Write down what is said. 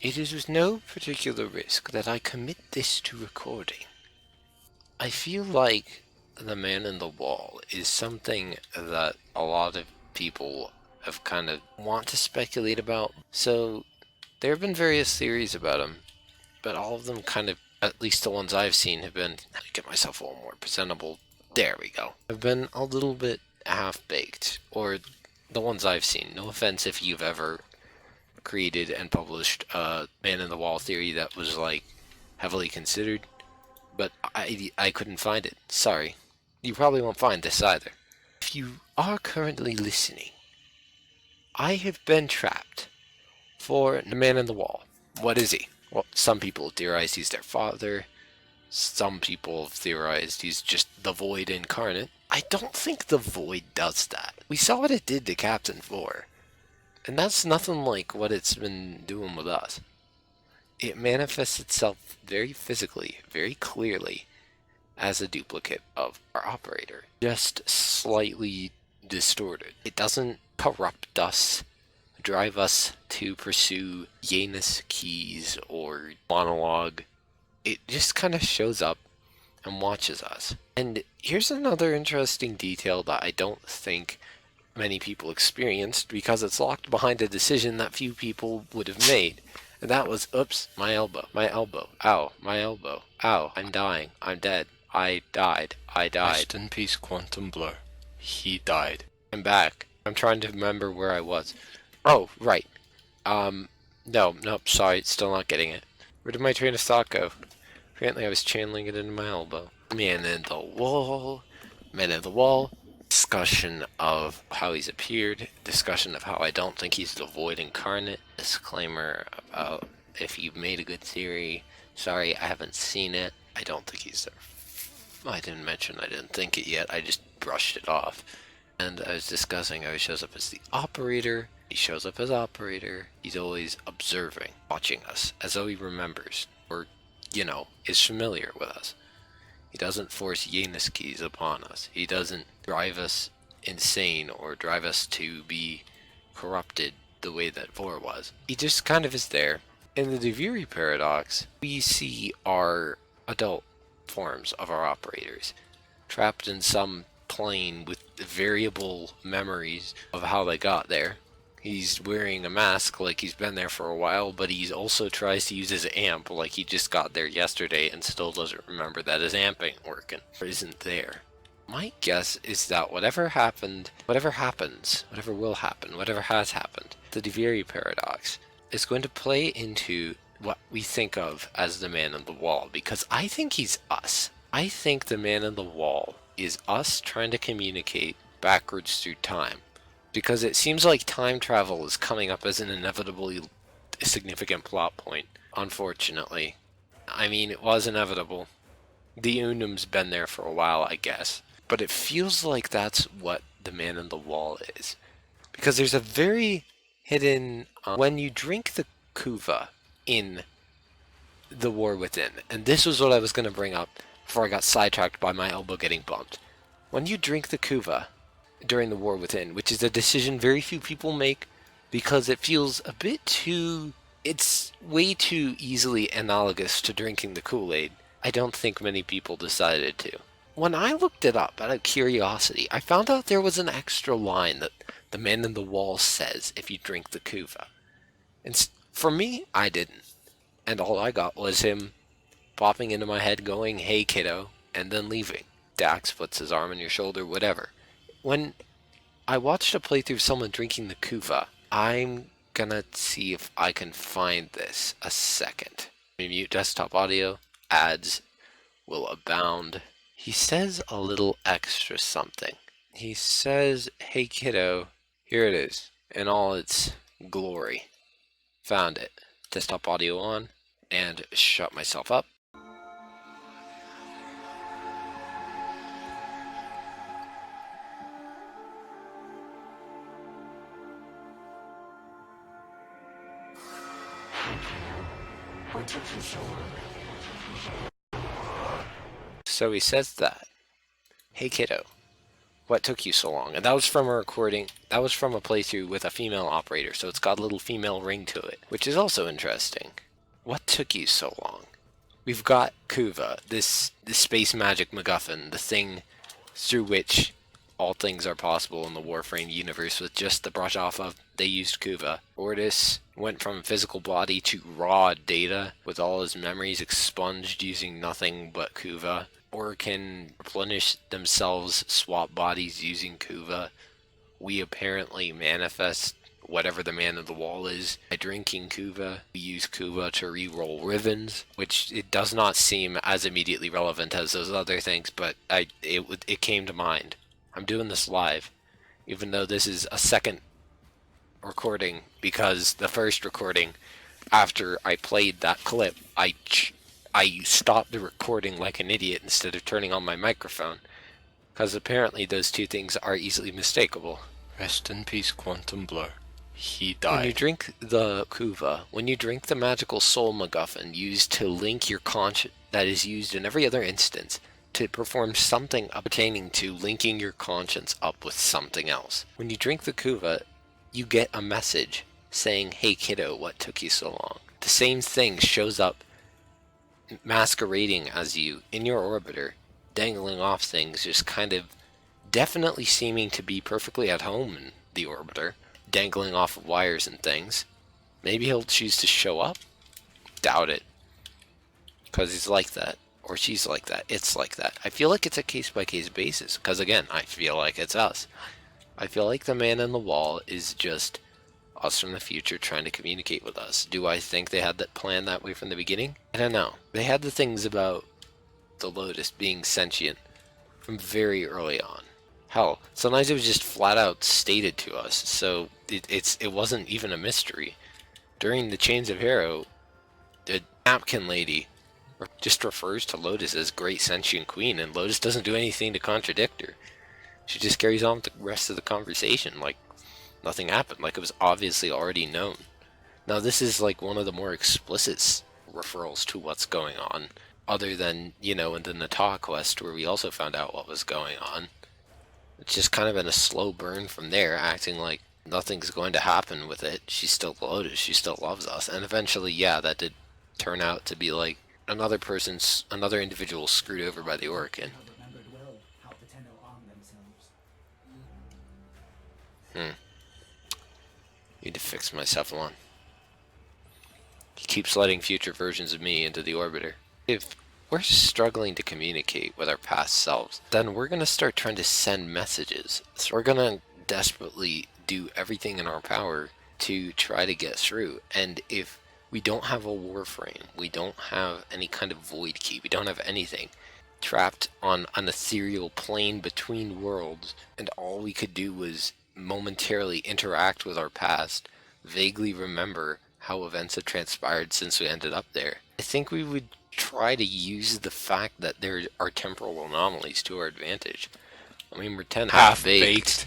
It is with no particular risk that I commit this to recording. I feel like the man in the wall is something that a lot of people have kind of want to speculate about. So there have been various theories about him, but all of them kind of, at least the ones I've seen, have been, let me get myself a little more presentable. There we go. Have been a little bit half-baked, or the ones I've seen. No offense if you've ever created and published a man in the wall theory that was like heavily considered, but I couldn't find it. Sorry. You probably won't find this either. If you are currently listening, I have been trapped for the man in the wall. What is he? Well, some people theorize he's their father. Some people have theorized he's just the Void incarnate. I don't think the Void does that. We saw what it did to Captain 4. And that's nothing like what it's been doing with us. It manifests itself very physically, very clearly, as a duplicate of our operator. Just slightly distorted. It doesn't corrupt us, drive us to pursue Janus keys or monologue. It just kind of shows up and watches us. And here's another interesting detail that I don't think many people experienced, because it's locked behind a decision that few people would have made. And that was, oops, my elbow, ow, my elbow, ow, I'm dying, I'm dead, I died. Rest in peace, Quantum Blur. He died. I'm back. I'm trying to remember where I was. Oh, right. Nope, sorry, still not getting it. Where did my train of thought go? Apparently I was channeling it into my elbow. Man in the wall. Man in the wall. Discussion of how he's appeared. Discussion of how I don't think he's the Void incarnate. Disclaimer about if you've made a good theory. Sorry, I haven't seen it. I don't think he's there. I didn't mention I didn't think it yet. I just brushed it off. And I was discussing how he shows up as the operator. He shows up as operator. He's always observing, watching us, as though he remembers, or, is familiar with us. He doesn't force Janus keys upon us. He doesn't drive us insane or drive us to be corrupted the way that Vor was. He just kind of is there. In the Duviri paradox, we see our adult forms of our operators trapped in some plane with variable memories of how they got there. He's wearing a mask like he's been there for a while, but he also tries to use his amp like he just got there yesterday and still doesn't remember that his amp ain't working or isn't there. My guess is that whatever happens, whatever will happen, whatever has happened, the Duviri paradox is going to play into what we think of as the man in the wall, because I think he's us. I think the man in the wall is us trying to communicate backwards through time. Because it seems like time travel is coming up as an inevitably significant plot point, unfortunately. I mean, it was inevitable. The Unum's been there for a while, I guess. But it feels like that's what the man in the wall is. Because there's a very hidden... when you drink the Kuva in the War Within, and this was what I was going to bring up before I got sidetracked by my elbow getting bumped. When you drink the Kuva during the War Within, which is a decision very few people make because it feels a bit too... it's way too easily analogous to drinking the Kool-Aid. I don't think many people decided to. When I looked it up out of curiosity, I found out there was an extra line that the man in the wall says if you drink the Kuva. And for me, I didn't. And all I got was him popping into my head going, "Hey kiddo," and then leaving. Dax puts his arm on your shoulder, whatever. When I watched a playthrough of someone drinking the Kuva, I'm gonna see if I can find this a second. Mute desktop audio, ads will abound. He says a little extra something. He says, "Hey kiddo," here it is, in all its glory. Found it. Desktop audio on, and shut myself up. So he says that, "Hey kiddo, What took you so long? And that was from a recording, that was from a playthrough with a female operator, so it's got a little female ring to it, which is also interesting. What took you so long? We've got Kuva, this space magic MacGuffin, the thing through which all things are possible in the Warframe universe with just the brush off of, they used Kuva. Ordis went from physical body to raw data with all his memories expunged using nothing but Kuva. Or can replenish themselves, swap bodies using Kuva. We apparently manifest whatever the man of the wall is by drinking Kuva. We use Kuva to re-roll ribbons, which it does not seem as immediately relevant as those other things, but it came to mind. I'm doing this live, even though this is a second recording, because the first recording, after I played that clip, I stopped the recording like an idiot instead of turning on my microphone, because apparently those two things are easily mistakable. Rest in peace, Quantum Blur. He When you died. drink the Kuva, when you drink the magical soul MacGuffin used to link your conscience, that is used in every other instance to perform something pertaining to linking your conscience up with something else. When you drink the Kuva, you get a message saying, "Hey kiddo, what took you so long?" The same thing shows up masquerading as you in your orbiter, dangling off things, just kind of definitely seeming to be perfectly at home in the orbiter, dangling off of wires and things. Maybe he'll choose to show up? Doubt it. Because he's like that. Or she's like that. It's like that. I feel like it's a case-by-case basis. Because again, I feel like it's us. I feel like the man on the wall is just us from the future trying to communicate with us. Do I think they had that plan that way from the beginning? I don't know. They had the things about the Lotus being sentient from very early on. Hell, sometimes it was just flat out stated to us, so it wasn't even a mystery. During the Chains of Hero, the napkin lady just refers to Lotus as Great Sentient Queen, and Lotus doesn't do anything to contradict her. She just carries on with the rest of the conversation like nothing happened, like it was obviously already known. Now this is like one of the more explicit referrals to what's going on, other than, in the Nata quest where we also found out what was going on. It's just kind of been a slow burn from there, acting like nothing's going to happen with it. She's still Lotus, she still loves us, and eventually, yeah, that did turn out to be like another individual screwed over by the Orkin. Need to fix my Cephalon. He keeps letting future versions of me into the orbiter. If we're struggling to communicate with our past selves, then we're going to start trying to send messages. So we're going to desperately do everything in our power to try to get through. And if we don't have a Warframe, we don't have any kind of void key, we don't have anything, trapped on an ethereal plane between worlds, and all we could do was momentarily interact with our past, vaguely remember how events had transpired since we ended up there, I think we would try to use the fact that there are temporal anomalies to our advantage. I mean, we're 10 half-baked.